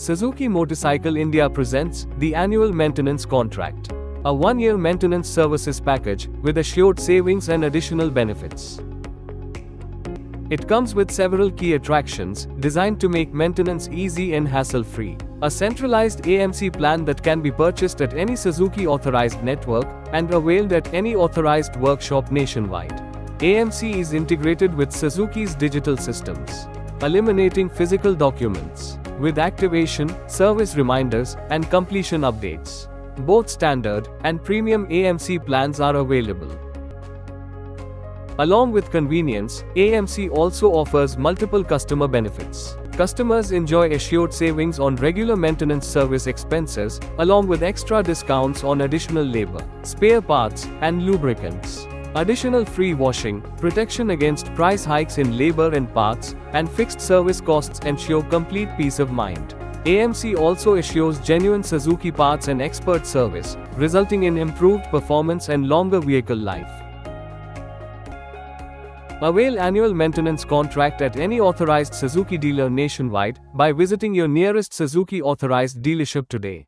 Suzuki Motorcycle India presents the Annual Maintenance Contract, a one-year maintenance services package with assured savings and additional benefits. It comes with several key attractions designed to make maintenance easy and hassle-free. A centralized AMC plan that can be purchased at any Suzuki authorized network and availed at any authorized workshop nationwide. AMC is integrated with Suzuki's digital systems, eliminating physical documents, with activation, service reminders, and completion updates. Both standard and premium AMC plans are available. Along with convenience, AMC also offers multiple customer benefits. Customers enjoy assured savings on regular maintenance service expenses, along with extra discounts on additional labor, spare parts, and lubricants. Additional free washing, protection against price hikes in labor and parts, and fixed service costs ensure complete peace of mind. AMC also assures genuine Suzuki parts and expert service, resulting in improved performance and longer vehicle life. Avail annual maintenance contract at any authorized Suzuki dealer nationwide by visiting your nearest Suzuki authorized dealership today.